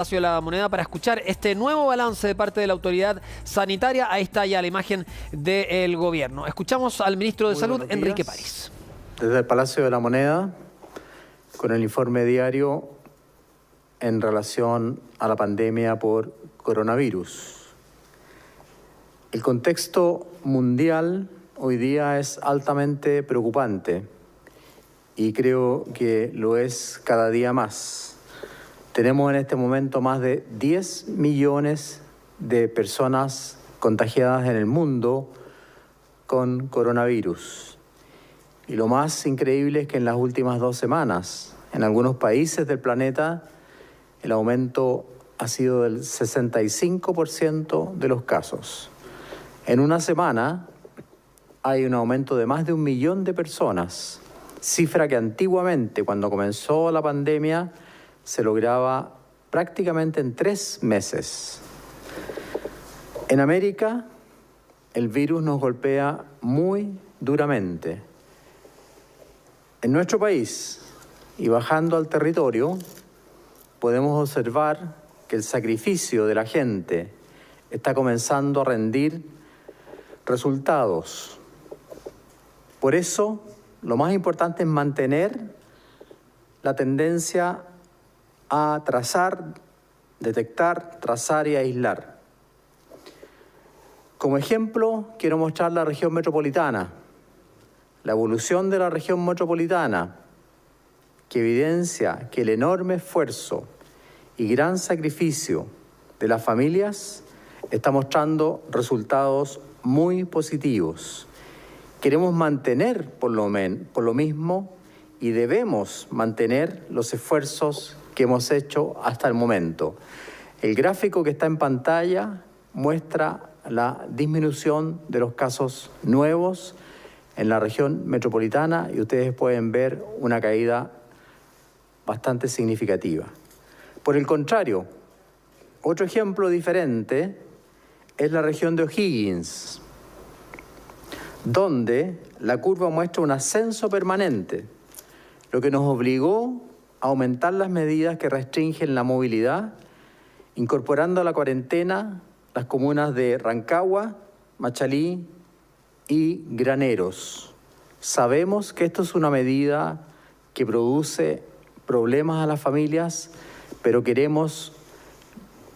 De la Moneda para escuchar este nuevo balance de parte de la autoridad sanitaria. Ahí está ya la imagen del gobierno. Escuchamos al ministro de Salud, Enrique París. Desde el Palacio de la Moneda, con el informe diario en relación a la pandemia por coronavirus. El contexto mundial hoy día es altamente preocupante y creo que lo es cada día más. Tenemos en este momento más de 10 millones de personas contagiadas en el mundo con coronavirus. Y lo más increíble es que en las últimas 2 semanas, en algunos países del planeta, el aumento ha sido del 65% de los casos. En una semana hay un aumento de más de 1 millón de personas, cifra que antiguamente, cuando comenzó la pandemia, se lograba prácticamente en 3 meses. En América, el virus nos golpea muy duramente. En nuestro país, y bajando al territorio, podemos observar que el sacrificio de la gente está comenzando a rendir resultados. Por eso, lo más importante es mantener la tendencia a trazar, detectar, trazar y aislar. Como ejemplo, quiero mostrar la región metropolitana, la evolución de la región metropolitana, que evidencia que el enorme esfuerzo y gran sacrificio de las familias está mostrando resultados muy positivos. Queremos mantener por lo mismo y debemos mantener los esfuerzos que hemos hecho hasta el momento. El gráfico que está en pantalla muestra la disminución de los casos nuevos en la región metropolitana y ustedes pueden ver una caída bastante significativa. Por el contrario, otro ejemplo diferente es la región de O'Higgins, donde la curva muestra un ascenso permanente, lo que nos obligó a aumentar las medidas que restringen la movilidad, incorporando a la cuarentena las comunas de Rancagua, Machalí y Graneros. Sabemos que esto es una medida que produce problemas a las familias, pero queremos,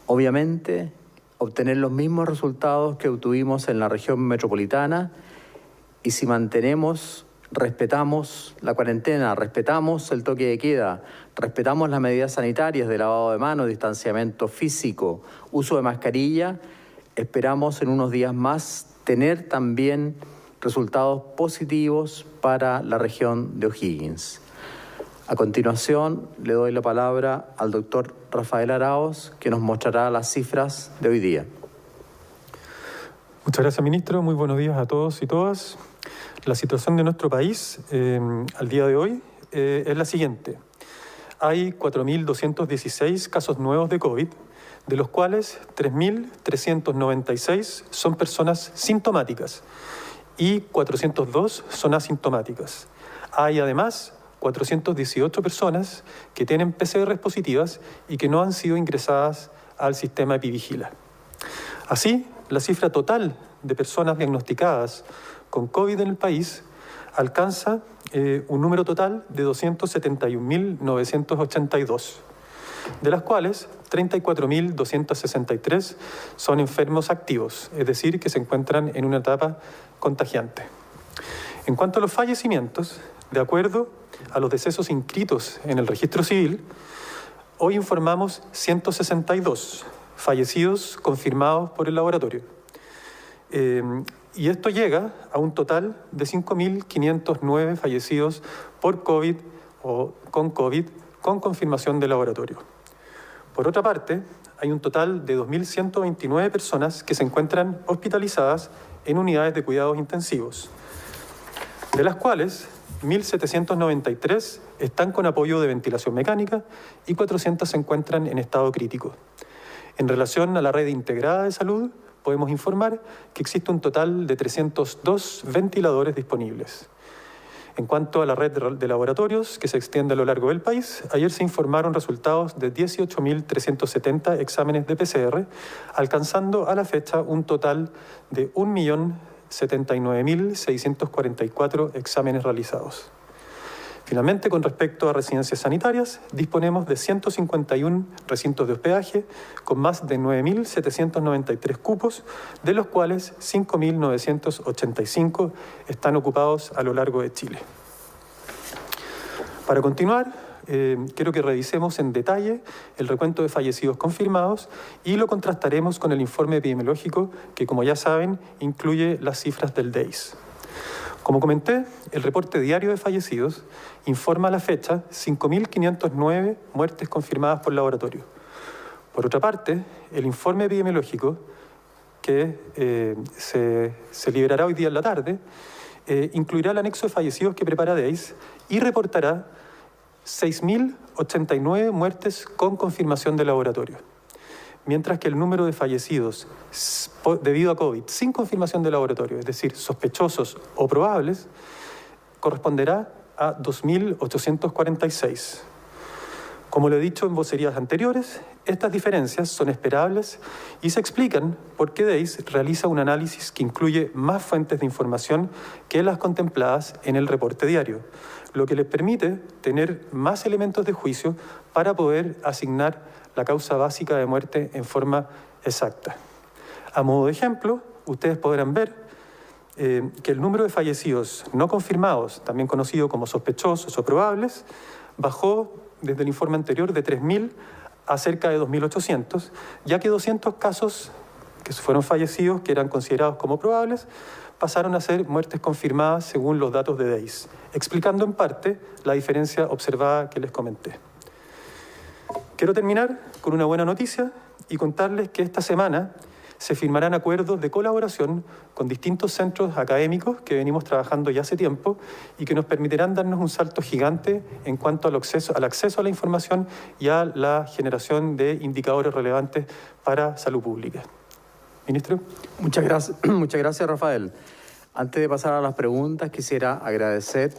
obviamente, obtener los mismos resultados que obtuvimos en la región metropolitana y si mantenemos, respetamos la cuarentena, respetamos el toque de queda, respetamos las medidas sanitarias de lavado de manos, distanciamiento físico, uso de mascarilla, esperamos en unos días más tener también resultados positivos para la región de O'Higgins. A continuación, le doy la palabra al doctor Rafael Araoz, que nos mostrará las cifras de hoy día. Muchas gracias, ministro. Muy buenos días a todos y todas. La situación de nuestro país al día de hoy es la siguiente. Hay 4.216 casos nuevos de COVID, de los cuales 3.396 son personas sintomáticas y 402 son asintomáticas. Hay además 418 personas que tienen PCR positivas y que no han sido ingresadas al sistema Epivigila. Así, la cifra total de personas diagnosticadas con COVID en el país alcanza un número total de 271.982, de las cuales 34.263 son enfermos activos, es decir, que se encuentran en una etapa contagiante. En cuanto a los fallecimientos, de acuerdo a los decesos inscritos en el registro civil, hoy informamos 162 fallecidos confirmados por el laboratorio. Y esto llega a un total de 5.509 fallecidos por COVID o con COVID con confirmación del laboratorio. Por otra parte, hay un total de 2.129 personas que se encuentran hospitalizadas en unidades de cuidados intensivos, de las cuales 1.793 están con apoyo de ventilación mecánica y 400 se encuentran en estado crítico. En relación a la red integrada de salud, podemos informar que existe un total de 302 ventiladores disponibles. En cuanto a la red de laboratorios que se extiende a lo largo del país, ayer se informaron resultados de 18.370 exámenes de PCR, alcanzando a la fecha un total de 1.079.644 exámenes realizados. Finalmente, con respecto a residencias sanitarias, disponemos de 151 recintos de hospedaje con más de 9.793 cupos, de los cuales 5.985 están ocupados a lo largo de Chile. Para continuar, quiero que revisemos en detalle el recuento de fallecidos confirmados y lo contrastaremos con el informe epidemiológico que, como ya saben, incluye las cifras del DEIS. Como comenté, el reporte diario de fallecidos informa a la fecha 5.509 muertes confirmadas por laboratorio. Por otra parte, el informe epidemiológico que se liberará hoy día en la tarde incluirá el anexo de fallecidos que prepara DEIS y reportará 6.089 muertes con confirmación de laboratorio, mientras que el número de fallecidos debido a COVID sin confirmación de laboratorio, es decir, sospechosos o probables, corresponderá a 2.846. Como lo he dicho en vocerías anteriores, estas diferencias son esperables y se explican por qué DEIS realiza un análisis que incluye más fuentes de información que las contempladas en el reporte diario, lo que les permite tener más elementos de juicio para poder asignar la causa básica de muerte en forma exacta. A modo de ejemplo, ustedes podrán ver que el número de fallecidos no confirmados, también conocido como sospechosos o probables, bajó desde el informe anterior de 3.000 a cerca de 2.800, ya que 200 casos que fueron fallecidos, que eran considerados como probables, pasaron a ser muertes confirmadas según los datos de DEIS, explicando en parte la diferencia observada que les comenté. Quiero terminar con una buena noticia y contarles que esta semana se firmarán acuerdos de colaboración con distintos centros académicos que venimos trabajando ya hace tiempo y que nos permitirán darnos un salto gigante en cuanto al acceso a la información y a la generación de indicadores relevantes para salud pública. Ministro. Muchas gracias, Rafael. Antes de pasar a las preguntas, quisiera agradecer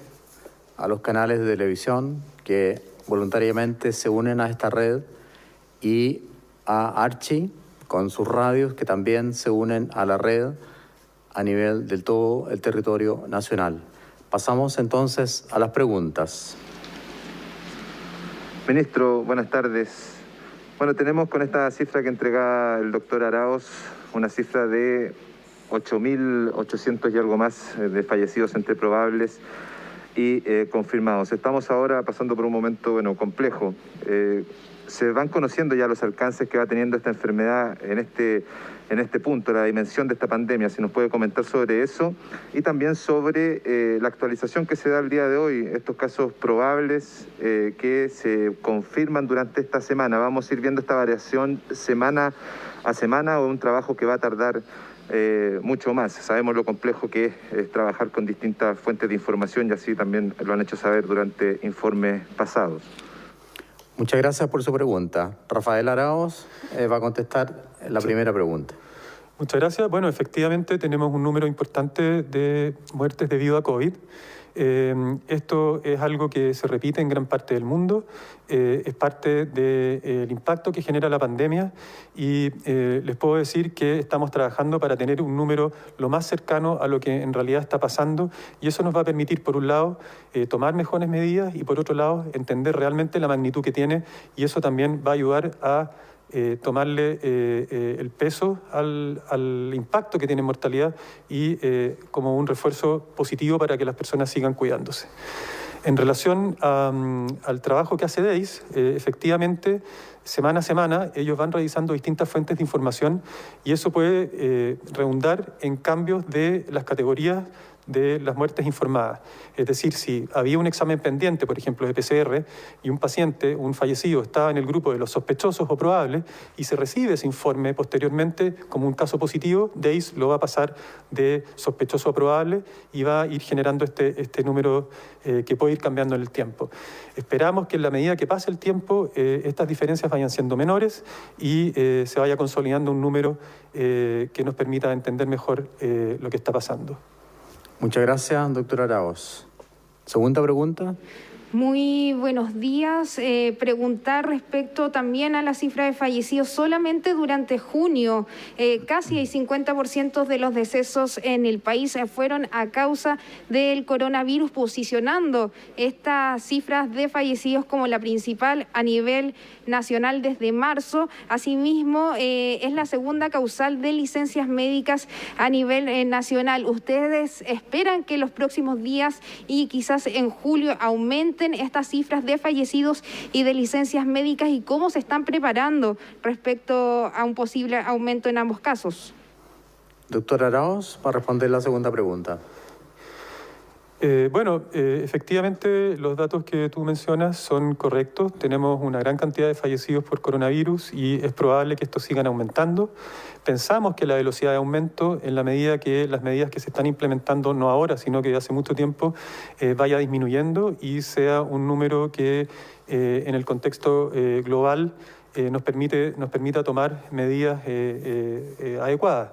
a los canales de televisión que voluntariamente se unen a esta red y a Archi con sus radios que también se unen a la red a nivel de todo el territorio nacional. Pasamos entonces a las preguntas. Ministro, buenas tardes. Bueno, tenemos con esta cifra que entrega el doctor Arauz una cifra de 8.800 y algo más de fallecidos entre probables y confirmados. Estamos ahora pasando por un momento complejo. Se van conociendo ya los alcances que va teniendo esta enfermedad en este punto, la dimensión de esta pandemia. Si nos puede comentar sobre eso y también sobre la actualización que se da el día de hoy, estos casos probables que se confirman durante esta semana. ¿Vamos a ir viendo esta variación semana a semana o un trabajo que va a tardar mucho más? Sabemos lo complejo que es trabajar con distintas fuentes de información y así también lo han hecho saber durante informes pasados. Muchas gracias por su pregunta. Rafael Arauz va a contestar la primera pregunta. Muchas gracias. Bueno, efectivamente tenemos un número importante de muertes debido a COVID. Esto es algo que se repite en gran parte del mundo, es parte del impacto que genera la pandemia y les puedo decir que estamos trabajando para tener un número lo más cercano a lo que en realidad está pasando y eso nos va a permitir, por un lado, tomar mejores medidas y por otro lado, entender realmente la magnitud que tiene y eso también va a ayudar a tomarle el peso al impacto que tiene en mortalidad y como un refuerzo positivo para que las personas sigan cuidándose. En relación al trabajo que hace DEIS, efectivamente, semana a semana ellos van revisando distintas fuentes de información y eso puede redundar en cambios de las categorías de las muertes informadas. Es decir, si había un examen pendiente, por ejemplo, de PCR, y un paciente, un fallecido, estaba en el grupo de los sospechosos o probables y se recibe ese informe posteriormente como un caso positivo, DEIS lo va a pasar de sospechoso a probable y va a ir generando este número que puede ir cambiando en el tiempo. Esperamos que en la medida que pase el tiempo, estas diferencias vayan siendo menores y se vaya consolidando un número que nos permita entender mejor lo que está pasando. Muchas gracias, doctor Arauz. Segunda pregunta. Muy buenos días. Preguntar respecto también a la cifra de fallecidos. Solamente durante junio, casi el 50% de los decesos en el país fueron a causa del coronavirus, posicionando estas cifras de fallecidos como la principal a nivel nacional desde marzo. Asimismo, es la segunda causal de licencias médicas a nivel nacional. ¿Ustedes esperan que los próximos días y quizás en julio aumenten estas cifras de fallecidos y de licencias médicas, y cómo se están preparando respecto a un posible aumento en ambos casos? Doctor Arauz, para responder la segunda pregunta. Efectivamente, los datos que tú mencionas son correctos. Tenemos una gran cantidad de fallecidos por coronavirus y es probable que estos sigan aumentando. Pensamos que la velocidad de aumento, en la medida que las medidas que se están implementando, no ahora, sino que hace mucho tiempo, vaya disminuyendo y sea un número que en el contexto global nos permita tomar medidas adecuadas.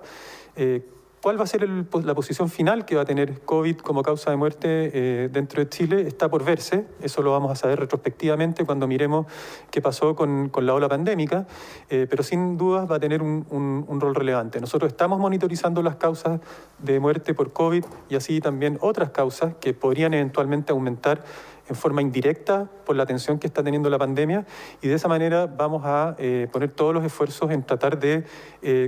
¿Cuál va a ser la posición final que va a tener COVID como causa de muerte dentro de Chile? Está por verse. Eso lo vamos a saber retrospectivamente cuando miremos qué pasó con la ola pandémica, pero sin dudas va a tener un rol relevante. Nosotros estamos monitorizando las causas de muerte por COVID y así también otras causas que podrían eventualmente aumentar en forma indirecta por la atención que está teniendo la pandemia, y de esa manera vamos a poner todos los esfuerzos en tratar de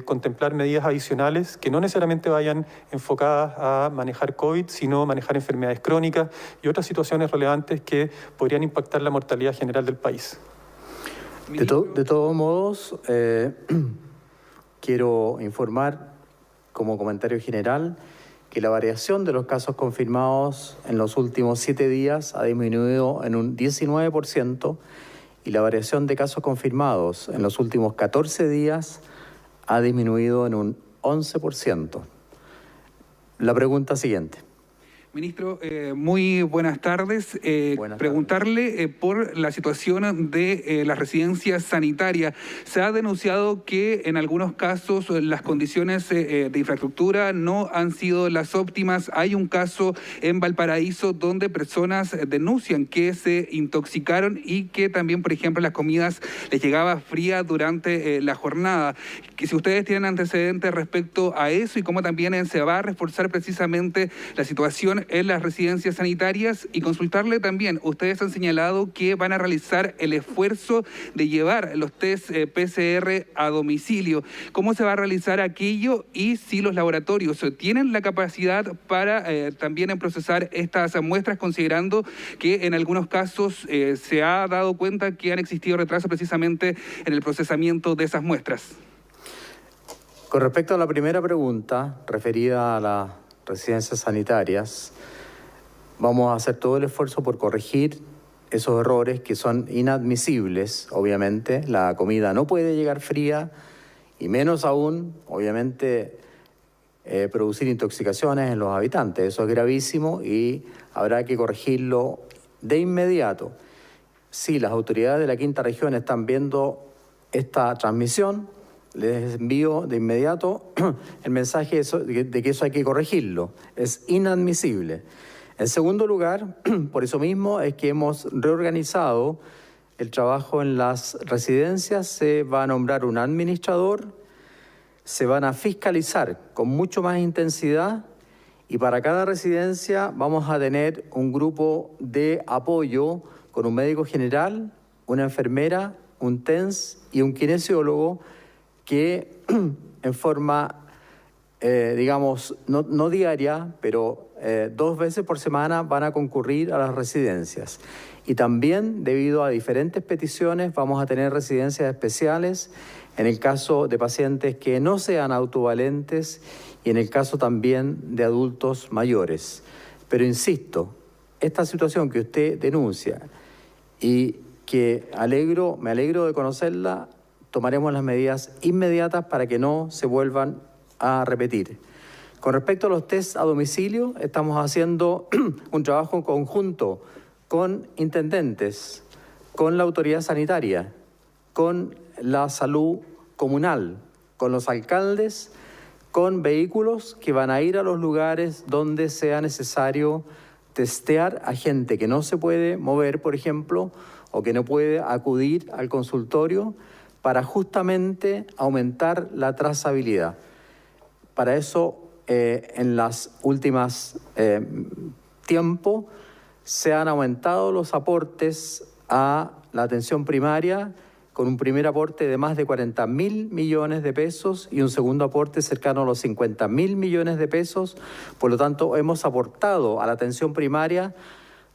contemplar medidas adicionales que no necesariamente vayan enfocadas a manejar COVID, sino manejar enfermedades crónicas y otras situaciones relevantes que podrían impactar la mortalidad general del país. De todos modos, quiero informar como comentario general que la variación de los casos confirmados en los últimos 7 días ha disminuido en un 19% y la variación de casos confirmados en los últimos 14 días ha disminuido en un 11%. La pregunta siguiente. Ministro, muy buenas tardes. Preguntarle por la situación de las residencias sanitarias. Se ha denunciado que en algunos casos las condiciones de infraestructura no han sido las óptimas. Hay un caso en Valparaíso donde personas denuncian que se intoxicaron y que también, por ejemplo, las comidas les llegaba fría durante la jornada. Que si ustedes tienen antecedentes respecto a eso y cómo también se va a reforzar precisamente la situación en las residencias sanitarias, y consultarle también, ustedes han señalado que van a realizar el esfuerzo de llevar los test PCR a domicilio. ¿Cómo se va a realizar aquello y si los laboratorios tienen la capacidad para también procesar estas muestras, considerando que en algunos casos se ha dado cuenta que han existido retrasos precisamente en el procesamiento de esas muestras? Con respecto a la primera pregunta referida a las residencias sanitarias, vamos a hacer todo el esfuerzo por corregir esos errores que son inadmisibles. Obviamente, la comida no puede llegar fría y menos aún, obviamente, producir intoxicaciones en los habitantes. Eso es gravísimo y habrá que corregirlo de inmediato. Si las autoridades de la Quinta Región están viendo esta transmisión, les envío de inmediato el mensaje de que eso hay que corregirlo. Es inadmisible. En segundo lugar, por eso mismo es que hemos reorganizado el trabajo en las residencias. Se va a nombrar un administrador, se van a fiscalizar con mucho más intensidad y para cada residencia vamos a tener un grupo de apoyo con un médico general, una enfermera, un TENS y un kinesiólogo que en forma, digamos, no diaria, pero 2 veces por semana van a concurrir a las residencias. Y también, debido a diferentes peticiones, vamos a tener residencias especiales en el caso de pacientes que no sean autovalentes y en el caso también de adultos mayores. Pero insisto, esta situación que usted denuncia y que me alegro de conocerla, tomaremos las medidas inmediatas para que no se vuelvan a repetir. Con respecto a los test a domicilio, estamos haciendo un trabajo en conjunto con intendentes, con la autoridad sanitaria, con la salud comunal, con los alcaldes, con vehículos que van a ir a los lugares donde sea necesario testear a gente que no se puede mover, por ejemplo, o que no puede acudir al consultorio, para justamente aumentar la trazabilidad. Para eso, en las últimas tiempos, se han aumentado los aportes a la atención primaria, con un primer aporte de más de 40.000 millones de pesos y un segundo aporte cercano a los 50.000 millones de pesos. Por lo tanto, hemos aportado a la atención primaria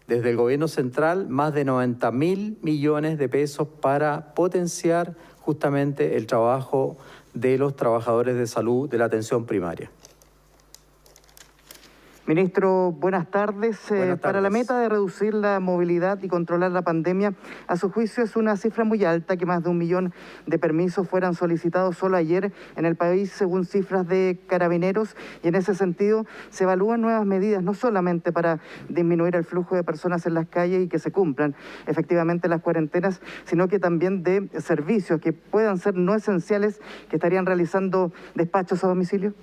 desde el Gobierno Central más de 90.000 millones de pesos para potenciar justamente el trabajo de los trabajadores de salud de la atención primaria. Ministro, buenas tardes. Para la meta de reducir la movilidad y controlar la pandemia, a su juicio es una cifra muy alta que más de 1 millón de permisos fueran solicitados solo ayer en el país, según cifras de Carabineros, y en ese sentido se evalúan nuevas medidas, no solamente para disminuir el flujo de personas en las calles y que se cumplan efectivamente las cuarentenas, sino que también de servicios que puedan ser no esenciales, que estarían realizando despachos a domicilio.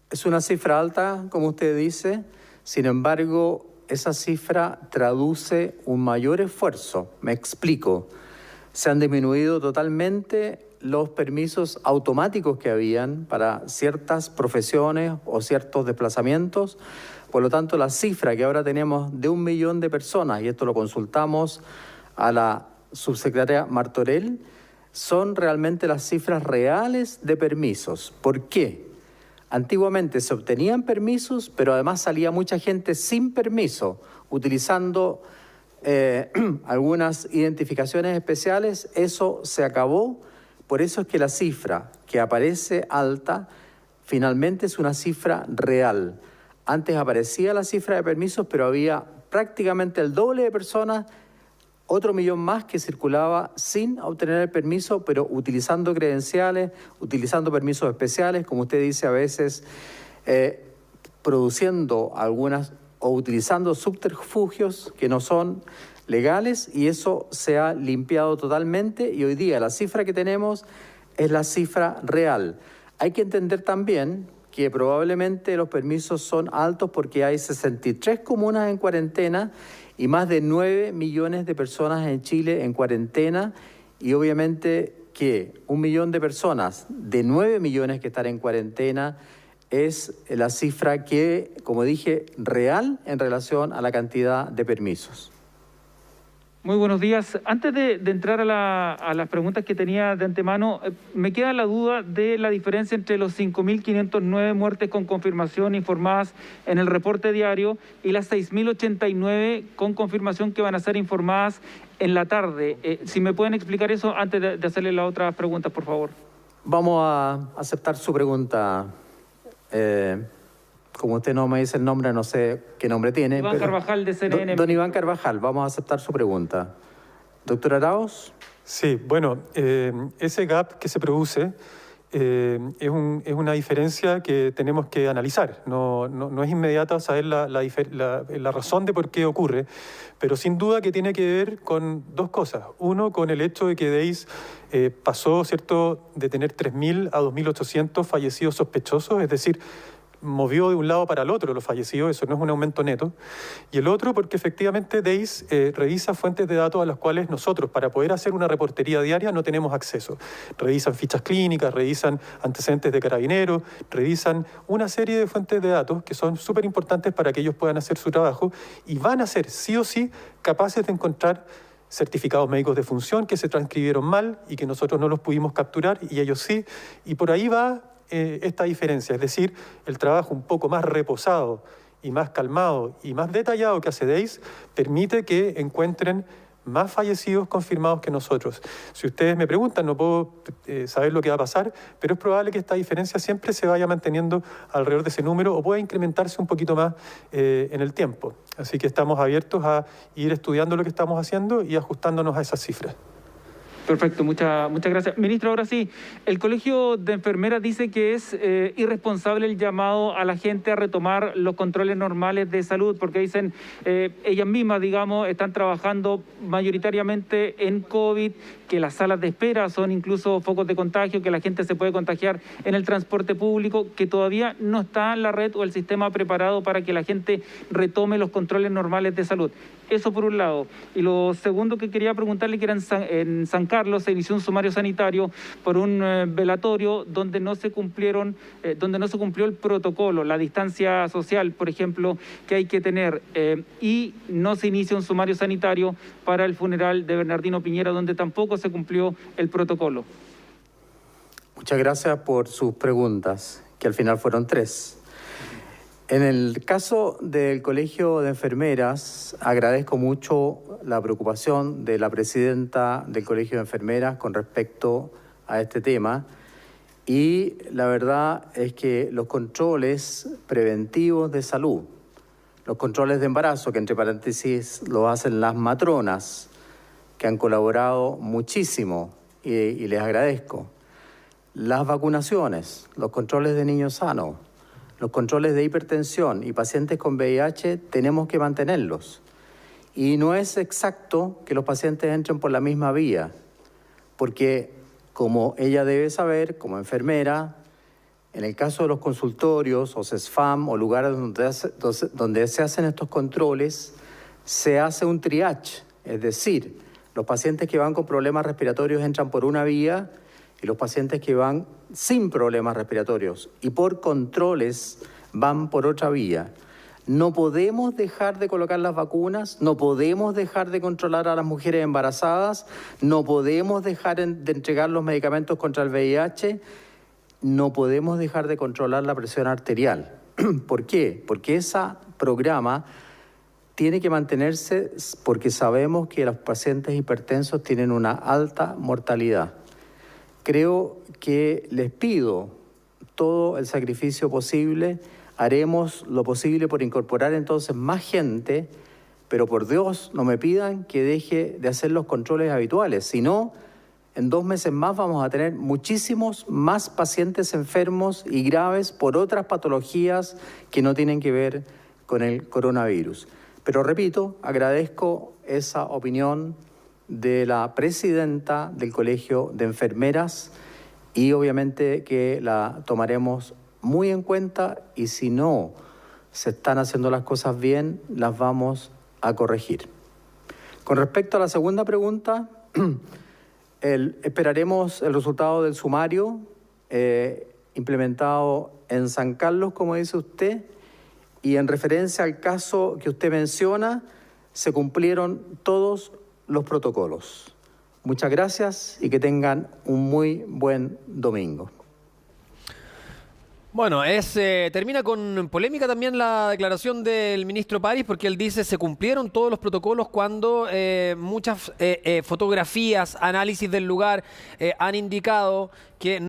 Es una cifra alta, como usted dice, sin embargo, esa cifra traduce un mayor esfuerzo. Me explico. Se han disminuido totalmente los permisos automáticos que habían para ciertas profesiones o ciertos desplazamientos. Por lo tanto, la cifra que ahora tenemos de 1 millón de personas, y esto lo consultamos a la subsecretaria Martorell, son realmente las cifras reales de permisos. ¿Por qué? Antiguamente se obtenían permisos, pero además salía mucha gente sin permiso, utilizando algunas identificaciones especiales. Eso se acabó, por eso es que la cifra que aparece alta finalmente es una cifra real. Antes aparecía la cifra de permisos, pero había prácticamente el doble de personas, otro millón más que circulaba sin obtener el permiso, pero utilizando credenciales, utilizando permisos especiales, como usted dice, a veces produciendo algunas o utilizando subterfugios que no son legales, y eso se ha limpiado totalmente, y hoy día la cifra que tenemos es la cifra real. Hay que entender también que probablemente los permisos son altos porque hay 63 comunas en cuarentena y más de 9 millones de personas en Chile en cuarentena, y obviamente que 1 millón de personas de 9 millones que están en cuarentena es la cifra que, como dije, real en relación a la cantidad de permisos. Muy buenos días. Antes de entrar a las preguntas que tenía de antemano, me queda la duda de la diferencia entre los 5.509 muertes con confirmación informadas en el reporte diario y las 6.089 con confirmación que van a ser informadas en la tarde. Si me pueden explicar eso antes de hacerle las otras preguntas, por favor. Vamos a aceptar su pregunta. Como usted no me dice el nombre, no sé qué nombre tiene. Iván Carvajal, de CNN. Don Iván Carvajal, vamos a aceptar su pregunta. Doctor Arauz. Sí, bueno, ese gap que se produce es una diferencia que tenemos que analizar. No es inmediata saber la razón de por qué ocurre, pero sin duda que tiene que ver con dos cosas. Uno, con el hecho de que DEIS pasó, ¿cierto?, de tener 3.000 a 2.800 fallecidos sospechosos, es decir, movió de un lado para el otro los fallecidos, eso no es un aumento neto. Y el otro, porque efectivamente DEIS revisa fuentes de datos a las cuales nosotros, para poder hacer una reportería diaria, no tenemos acceso. Revisan fichas clínicas, revisan antecedentes de Carabineros, revisan una serie de fuentes de datos que son súper importantes para que ellos puedan hacer su trabajo, y van a ser sí o sí capaces de encontrar certificados médicos de función que se transcribieron mal y que nosotros no los pudimos capturar, y ellos sí. Y por ahí va esta diferencia, es decir, el trabajo un poco más reposado y más calmado y más detallado que hace DEIS permite que encuentren más fallecidos confirmados que nosotros. Si ustedes me preguntan, no puedo saber lo que va a pasar, pero es probable que esta diferencia siempre se vaya manteniendo alrededor de ese número o pueda incrementarse un poquito más en el tiempo. Así que estamos abiertos a ir estudiando lo que estamos haciendo y ajustándonos a esas cifras. Perfecto, muchas gracias. Ministro, ahora sí, el Colegio de Enfermeras dice que es irresponsable el llamado a la gente a retomar los controles normales de salud, porque dicen, ellas mismas, digamos, están trabajando mayoritariamente en COVID, que las salas de espera son incluso focos de contagio, que la gente se puede contagiar en el transporte público, que todavía no está la red o el sistema preparado para que la gente retome los controles normales de salud. Eso por un lado. Y lo segundo que quería preguntarle, que era en San Carlos se inició un sumario sanitario por un velatorio donde no se cumplió el protocolo, la distancia social, por ejemplo, que hay que tener, y no se inicia un sumario sanitario para el funeral de Bernardino Piñera, donde tampoco se cumplió el protocolo. Muchas gracias por sus preguntas, que al final fueron 3. En el caso del Colegio de Enfermeras, agradezco mucho la preocupación de la presidenta del Colegio de Enfermeras con respecto a este tema, y la verdad es que los controles preventivos de salud, los controles de embarazo, que entre paréntesis lo hacen las matronas, que han colaborado muchísimo y les agradezco, las vacunaciones, los controles de niños sanos, los controles de hipertensión y pacientes con VIH tenemos que mantenerlos. Y no es exacto que los pacientes entren por la misma vía, porque como ella debe saber, como enfermera, en el caso de los consultorios o CESFAM o lugares donde se hacen estos controles, se hace un triage, es decir, los pacientes que van con problemas respiratorios entran por una vía y los pacientes que van sin problemas respiratorios y por controles van por otra vía. No podemos dejar de colocar las vacunas, no podemos dejar de controlar a las mujeres embarazadas, no podemos dejar de entregar los medicamentos contra el VIH, no podemos dejar de controlar la presión arterial. ¿Por qué? Porque ese programa tiene que mantenerse, porque sabemos que los pacientes hipertensos tienen una alta mortalidad. Creo que les pido todo el sacrificio posible, haremos lo posible por incorporar entonces más gente, pero por Dios no me pidan que deje de hacer los controles habituales, si no, en 2 meses más vamos a tener muchísimos más pacientes enfermos y graves por otras patologías que no tienen que ver con el coronavirus. Pero repito, agradezco esa opinión de la presidenta del Colegio de Enfermeras y obviamente que la tomaremos muy en cuenta y si no se están haciendo las cosas bien, las vamos a corregir. Con respecto a la segunda pregunta, esperaremos el resultado del sumario implementado en San Carlos, como dice usted, y en referencia al caso que usted menciona, se cumplieron todos los protocolos. Muchas gracias y que tengan un muy buen domingo. Bueno, termina con polémica también la declaración del ministro París, porque él dice se cumplieron todos los protocolos cuando muchas fotografías, análisis del lugar han indicado que